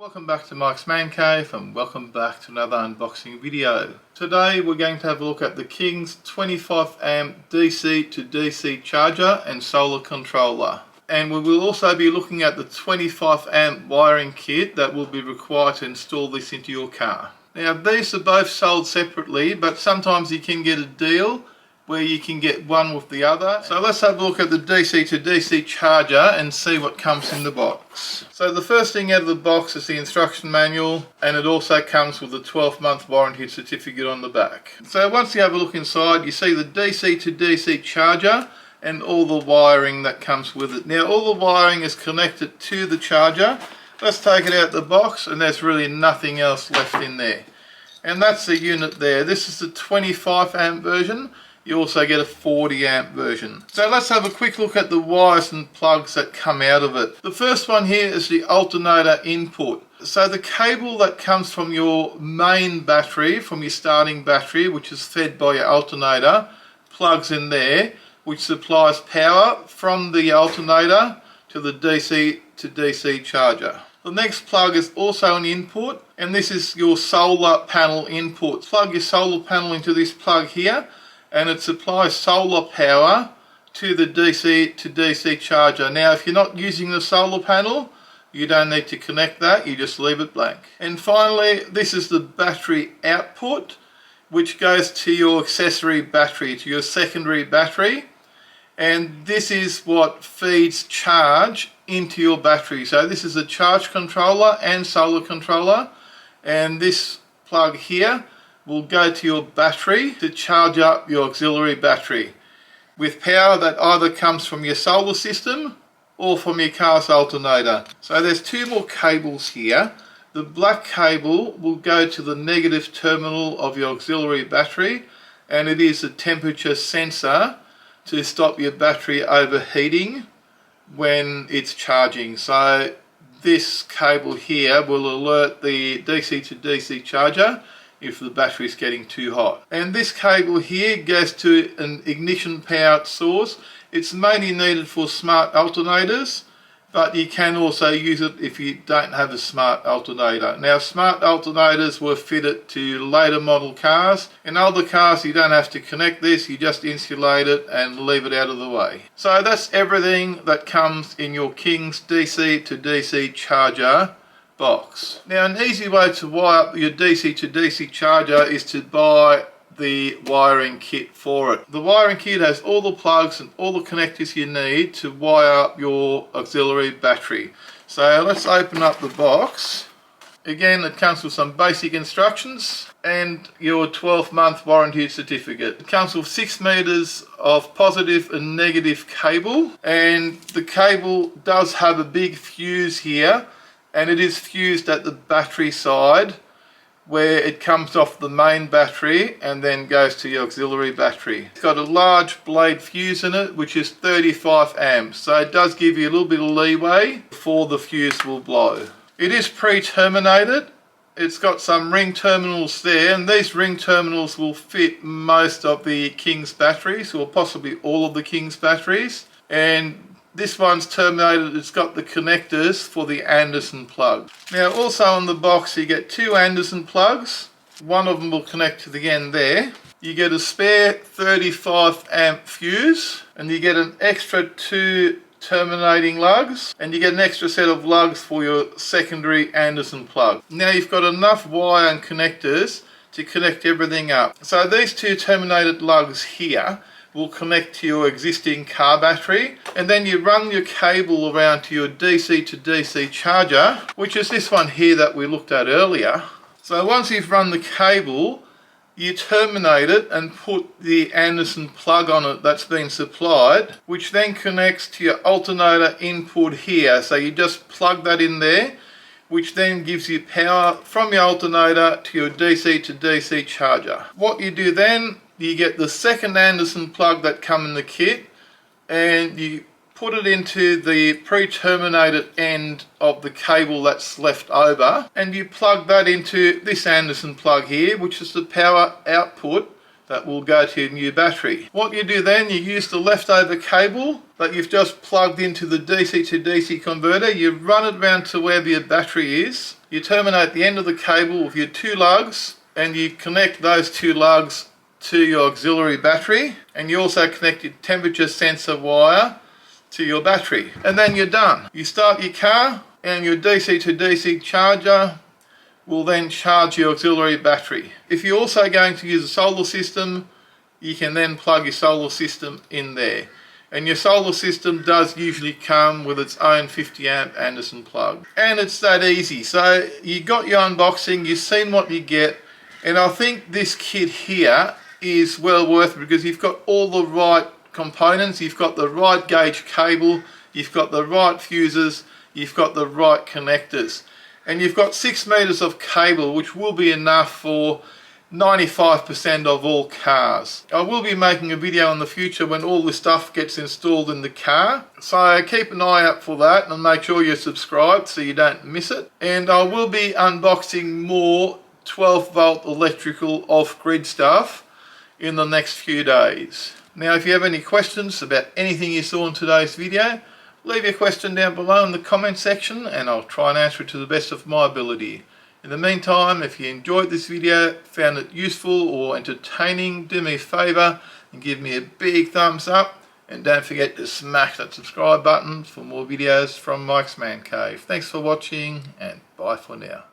Welcome back to Mike's Man Cave and welcome back to another unboxing video. Today we're going to have a look at the King's 25 amp DC to DC charger and solar controller. And we will also be looking at the 25 amp wiring kit that will be required to install this into your car. Now these are both sold separately, but sometimes you can get a deal where you can get one with the other. So let's have a look at the DC to DC charger and see what comes in the box. So the first thing out of the box is the instruction manual, and it also comes with a 12-month warranty certificate on the back. So once you have a look inside, you see the DC to DC charger and all the wiring that comes with it. Now all the wiring is connected to the charger. Let's take it out of the box and there's really nothing else left in there. And that's the unit there. This is the 25 amp version. You also get a 40 amp version. So let's have a quick look at the wires and plugs that come out of it. The first one here is the alternator input. So the cable that comes from your main battery, from your starting battery, which is fed by your alternator, plugs in there, which supplies power from the alternator to the DC to DC charger. The next plug is also an input, and this is your solar panel input. Plug your solar panel into this plug here, and it supplies solar power to the DC to DC charger. Now if you're not using the solar panel, you don't need to connect that, you just leave it blank. And finally, this is the battery output, which goes to your accessory battery, to your secondary battery, and this is what feeds charge into your battery. So this is a charge controller and solar controller, and this plug here will go to your battery to charge up your auxiliary battery with power that either comes from your solar system or from your car's alternator. So there's two more cables here. The black cable will go to the negative terminal of your auxiliary battery, and it is a temperature sensor to stop your battery overheating when it's charging. So this cable here will alert the DC to DC charger if the battery is getting too hot. And this cable here goes to an ignition powered source. It's mainly needed for smart alternators, but you can also use it if you don't have a smart alternator. Now smart alternators were fitted to later model cars. In older cars you don't have to connect this, you just insulate it and leave it out of the way. So that's everything that comes in your King's DC to DC charger box. Now an easy way to wire up your DC to DC charger is to buy the wiring kit for it. The wiring kit has all the plugs and all the connectors you need to wire up your auxiliary battery. So let's open up the box. Again, it comes with some basic instructions and your 12-month warranty certificate. It comes with 6 meters of positive and negative cable, and the cable does have a big fuse here, and it is fused at the battery side where it comes off the main battery and then goes to the auxiliary battery. It's got a large blade fuse in it, which is 35 amps, so it does give you a little bit of leeway before the fuse will blow. It is pre-terminated. It's got some ring terminals there, and these ring terminals will fit most of the King's batteries, or possibly all of the King's batteries. And this one's terminated, it's got the connectors for the Anderson plug. Now also on the box you get 2 Anderson plugs. One of them will connect to the end there. You get a spare 35 amp fuse, and you get an extra 2 terminating lugs, and you get an extra set of lugs for your secondary Anderson plug. Now you've got enough wire and connectors to connect everything up. So these 2 terminated lugs here will connect to your existing car battery, and then you run your cable around to your DC to DC charger, which is this one here that we looked at earlier. So once you've run the cable, you terminate it and put the Anderson plug on it that's been supplied, which then connects to your alternator input here. So you just plug that in there, which then gives you power from your alternator to your DC to DC charger. What you do then, you get the second Anderson plug that come in the kit, and you put it into the pre-terminated end of the cable that's left over, and you plug that into this Anderson plug here, which is the power output that will go to your new battery. What you do then, you use the leftover cable that you've just plugged into the DC to DC converter, you run it around to wherever your battery is, you terminate the end of the cable with your two lugs, and you connect those two lugs to your auxiliary battery, and you also connect your temperature sensor wire to your battery, and then you're done. You start your car and your DC to DC charger will then charge your auxiliary battery. If you're also going to use a solar system, you can then plug your solar system in there. And your solar system does usually come with its own 50 amp Anderson plug. And it's that easy. So you got your unboxing, you've seen what you get, and I think this kit here is well worth it because you've got all the right components, you've got the right gauge cable, you've got the right fuses, you've got the right connectors, and you've got 6 meters of cable, which will be enough for 95% of all cars. I will be making a video in the future when all this stuff gets installed in the car, so keep an eye out for that and make sure you're subscribed so you don't miss it. And I will be unboxing more 12 volt electrical off-grid stuff in the next few days. Now, if you have any questions about anything you saw in today's video, leave your question down below in the comment section and I'll try and answer it to the best of my ability. In the meantime, if you enjoyed this video, found it useful or entertaining, do me a favour and give me a big thumbs up, and don't forget to smash that subscribe button for more videos from Mike's Man Cave. Thanks for watching and bye for now.